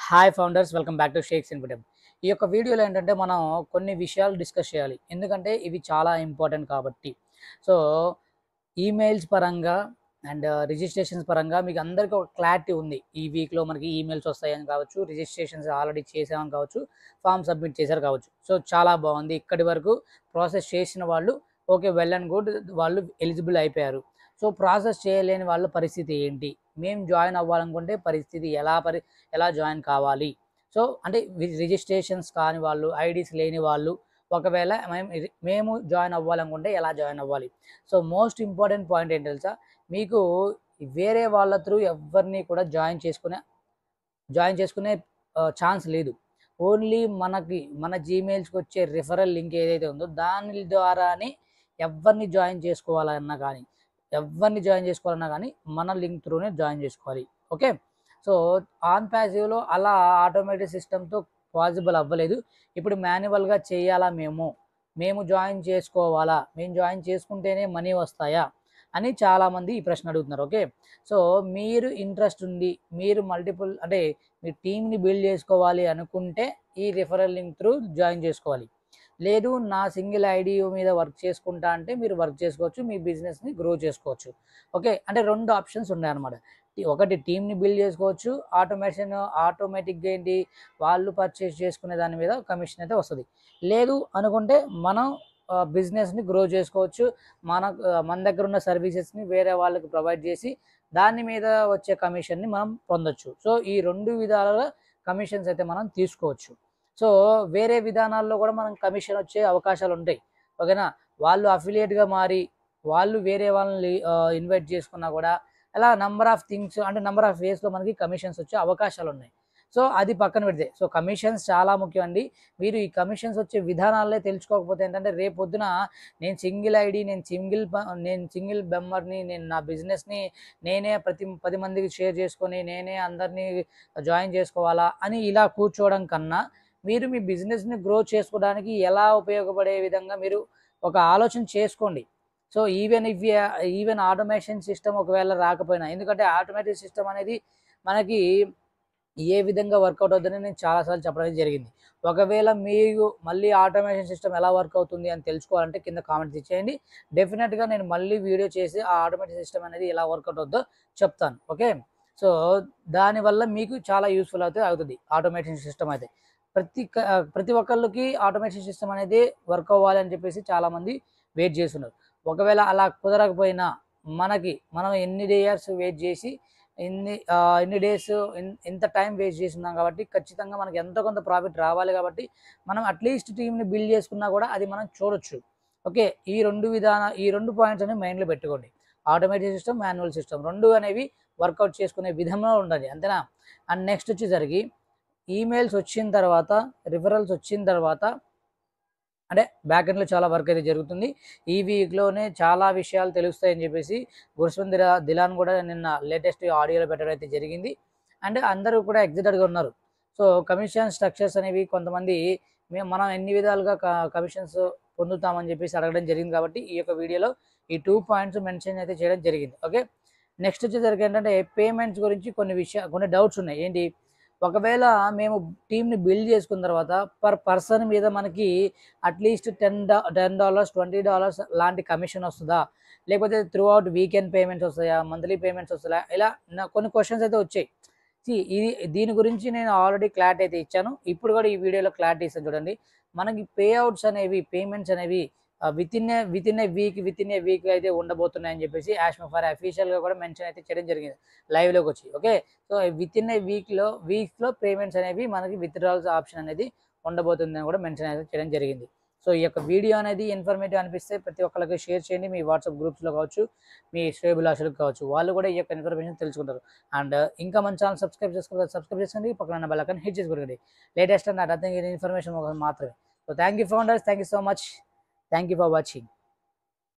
Hi founders, welcome back to షేక్స్ ఇన్ఫిడమ్. ఈ యొక్క వీడియోలో ఏంటంటే మనం కొన్ని విషయాలు డిస్కస్ చేయాలి, ఎందుకంటే ఇవి చాలా ఇంపార్టెంట్ కాబట్టి. సో ఈమెయిల్స్ పరంగా అండ్ రిజిస్ట్రేషన్స్ పరంగా మీకు అందరికీ ఒక క్లారిటీ ఉంది. ఈ వీక్లో మనకి ఈమెయిల్స్ వస్తాయని కావచ్చు, రిజిస్ట్రేషన్స్ ఆల్రెడీ చేసామని కావచ్చు, ఫామ్ సబ్మిట్ చేశారు కావచ్చు. సో చాలా బాగుంది. ఇక్కడి వరకు ప్రాసెస్ చేసిన వాళ్ళు ఓకే, వెల్ అండ్ గుడ్, వాళ్ళు ఎలిజిబుల్ అయిపోయారు. సో ప్రాసెస్ చేయలేని వాళ్ళ పరిస్థితి ఏంటి, మేము జాయిన్ అవ్వాలనుకుంటే పరిస్థితి ఎలా జాయిన్ కావాలి. సో అంటే రిజిస్ట్రేషన్స్ కాని వాళ్ళు, ఐడీస్ లేని వాళ్ళు, ఒకవేళ మేము జాయిన్ అవ్వాలనుకుంటే ఎలా జాయిన్ అవ్వాలి. సో మోస్ట్ ఇంపార్టెంట్ పాయింట్ ఏంటి తెలుసా, మీకు వేరే వాళ్ళ త్రూ ఎవరిని కూడా జాయిన్ చేసుకునే ఛాన్స్ లేదు. ఓన్లీ మన జీమెయిల్స్కి వచ్చే రిఫరల్ లింక్ ఏదైతే ఉందో దాని ద్వారానే ఎవరిని జాయిన్ చేసుకోవాలన్నా కానీ మన లింక్ త్రూనే జాయిన్ చేసుకోవాలి. ఓకే, సో ఆన్ ప్యాసివ్లో అలా ఆటోమేటిక్ సిస్టమ్తో పాసిబుల్ అవ్వలేదు. ఇప్పుడు మాన్యువల్గా చేయాలా, మేము జాయిన్ చేసుకోవాలా, మేము జాయిన్ చేసుకుంటేనే మనీ వస్తాయా అని చాలామంది ఈ ప్రశ్న అడుగుతున్నారు. ఓకే, సో మీరు ఇంట్రెస్ట్ ఉంది, మీరు మల్టిపుల్ అంటే మీ టీమ్ని బిల్డ్ చేసుకోవాలి అనుకుంటే ఈ రిఫరల్ లింక్ త్రూ జాయిన్ చేసుకోవాలి. లేదు నా సింగిల్ ఐడి మీద వర్క్ చేసుకుంటా అంటే మీరు వర్క్ చేసుకోవచ్చు, మీ బిజినెస్ని గ్రో చేసుకోవచ్చు. ఓకే, అంటే రెండు ఆప్షన్స్ ఉన్నాయన్నమాట. ఒకటి టీమ్ని బిల్డ్ చేసుకోవచ్చు, ఆటోమేటిక్గా ఏంటి వాళ్ళు పర్చేస్ చేసుకునే దాని మీద కమిషన్ అయితే వస్తుంది. లేదు అనుకుంటే మనం బిజినెస్ని గ్రో చేసుకోవచ్చు, మన దగ్గర ఉన్న సర్వీసెస్ని వేరే వాళ్ళకి ప్రొవైడ్ చేసి దాని మీద వచ్చే కమిషన్ని మనం పొందొచ్చు. సో ఈ రెండు విధాల కమిషన్స్ అయితే మనం తీసుకోవచ్చు. సో వేరే విధానాల్లో కూడా మనం కమిషన్ వచ్చే అవకాశాలు ఉంటాయి. ఓకేనా, వాళ్ళు అఫిలియేట్గా మారి వాళ్ళు వేరే వాళ్ళని ఇన్వైట్ చేసుకున్నా కూడా అలా నంబర్ ఆఫ్ థింగ్స్, అంటే నంబర్ ఆఫ్ వేస్లో మనకి కమిషన్స్ వచ్చే అవకాశాలు ఉన్నాయి. సో అది పక్కన పెడితే, సో కమిషన్స్ చాలా ముఖ్యం అండి. మీరు ఈ కమిషన్స్ వచ్చే విధానాలే తెలుసుకోకపోతే ఏంటంటే రేపొద్దున నేను సింగిల్ ఐడి, నేను సింగిల్ బెమ్మర్ని, నేను నా బిజినెస్ని నేనే 10 మందికి షేర్ చేసుకొని నేనే అందరినీ జాయిన్ చేసుకోవాలా అని ఇలా కూర్చోవడం కన్నా మీరు మీ బిజినెస్ని గ్రో చేసుకోవడానికి ఎలా ఉపయోగపడే విధంగా మీరు ఒక ఆలోచన చేసుకోండి. సో ఈవెన్ ఆటోమేషన్ సిస్టమ్ ఒకవేళ రాకపోయినా, ఎందుకంటే ఆటోమేటిక్ సిస్టమ్ అనేది మనకి ఏ విధంగా వర్కౌట్ అవుతుందని నేను చాలాసార్లు చెప్పడం జరిగింది. ఒకవేళ మీరు మళ్ళీ ఆటోమేషన్ సిస్టమ్ ఎలా వర్క్ అవుతుంది అని తెలుసుకోవాలంటే కింద కామెంట్స్ ఇచ్చేయండి. డెఫినెట్గా నేను మళ్ళీ వీడియో చేసి ఆ ఆటోమేటిక్ సిస్టమ్ అనేది ఎలా వర్కౌట్ అవుతుందో చెప్తాను. ఓకే, సో దానివల్ల మీకు చాలా యూస్ఫుల్ అవుతుంది ఆటోమేషన్ సిస్టమ్ అయితే. ప్రతి ఒక్కళ్ళకి ఆటోమేషన్ సిస్టమ్ అనేది వర్క్ అవ్వాలి అని చెప్పేసి చాలామంది వెయిట్ చేస్తున్నారు. ఒకవేళ అలా కుదరకపోయినా మనం ఎన్ని డేస్ వెయిట్ చేసి ఎన్ని డేస్ ఎంత టైం వేస్ట్ చేస్తున్నాం కాబట్టి ఖచ్చితంగా మనకి ఎంతో కొంత ప్రాఫిట్ రావాలి. కాబట్టి మనం అట్లీస్ట్ టీమ్ని బిల్డ్ చేసుకున్నా కూడా అది మనం చూడొచ్చు. ఓకే, ఈ రెండు పాయింట్స్ అనేవి మైండ్లో పెట్టుకోండి. ఆటోమేటిక్ సిస్టమ్, మాన్యువల్ సిస్టమ్ రెండు అనేవి వర్కౌట్ చేసుకునే విధంలో ఉండాలి, అంతేనా. అండ్ నెక్స్ట్ వచ్చేసరికి ఈమెయిల్స్ వచ్చిన తర్వాత, రిఫరల్స్ వచ్చిన తర్వాత అంటే బ్యాక్ ఎండ్లో చాలా వర్క్ అయితే జరుగుతుంది. ఈ వీక్లోనే చాలా విషయాలు తెలుస్తాయని చెప్పేసి గురుస్వంత్ దిలాన్ కూడా నిన్న లేటెస్ట్ ఆడియోలో పెట్టడం అయితే జరిగింది. అండ్ అందరూ కూడా ఎగ్జైటెడ్గా ఉన్నారు. సో కమిషన్ స్ట్రక్చర్స్ అనేవి కొంతమంది మనం ఎన్ని విధాలుగా కమిషన్స్ పొందుతామని చెప్పేసి అడగడం జరిగింది. కాబట్టి ఈ యొక్క వీడియోలో ఈ 2 పాయింట్స్ మెన్షన్ అయితే చేయడం జరిగింది. ఓకే, నెక్స్ట్ వచ్చేసరికి ఏంటంటే పేమెంట్స్ గురించి కొన్ని డౌట్స్ ఉన్నాయి. ఏంటి, ఒకవేళ మేము టీమ్ని బిల్డ్ చేసుకున్న తర్వాత పర్ పర్సన్ మీద మనకి అట్లీస్ట్ $10 $20 లాంటి కమిషన్ వస్తుందా, లేకపోతే త్రూ అవుట్ వీకెండ్ పేమెంట్స్ వస్తాయా, మంత్లీ పేమెంట్స్ వస్తాయా, ఇలా కొన్ని క్వశ్చన్స్ అయితే వచ్చాయి. దీని గురించి నేను ఆల్రెడీ క్లారిటీ అయితే ఇచ్చాను. ఇప్పుడు కూడా ఈ వీడియోలో క్లారిటీ ఇస్తాను చూడండి. మనకి పేమెంట్స్ అనేవి వితిన్ ఏ వీక్ అయితే ఉండబోతున్నాయని చెప్పేసి యాష్మఫర్ అఫీషియల్గా కూడా మెన్షన్ అయితే చేయడం జరిగింది లైవ్లోకి వచ్చి. ఓకే, సో వితిన్ ఏ వీక్లో పేమెంట్స్ అనేవి మనకి విత్డ్రాల్స్ ఆప్షన్ అనేది ఉండబోతుందని కూడా మెన్షన్ అయితే చేయడం జరిగింది. సో ఈ యొక్క వీడియో అనేది ఇన్ఫర్మేటివ్ అనిపిస్తే ప్రతి ఒక్కరికి షేర్ చేయండి. మీ వాట్సాప్ గ్రూప్స్లో కావచ్చు, మీ శ్రేయోభిలాషులకు కావచ్చు, వాళ్ళు కూడా ఈ యొక్క ఇన్ఫర్మేషన్ తెలుసుకుంటారు. అండ్ ఇంకా మన ఛానల్ సబ్స్క్రైబ్ చేసుకోండి, పక్కన బెల్ ఐకాన్ హిట్ చేసుకోండి. లేటెస్ట్ అండ్ అర్థం ఇన్ఫర్మేషన్ మాత్రమే. So thank you founders, thank you so much, thank you for watching.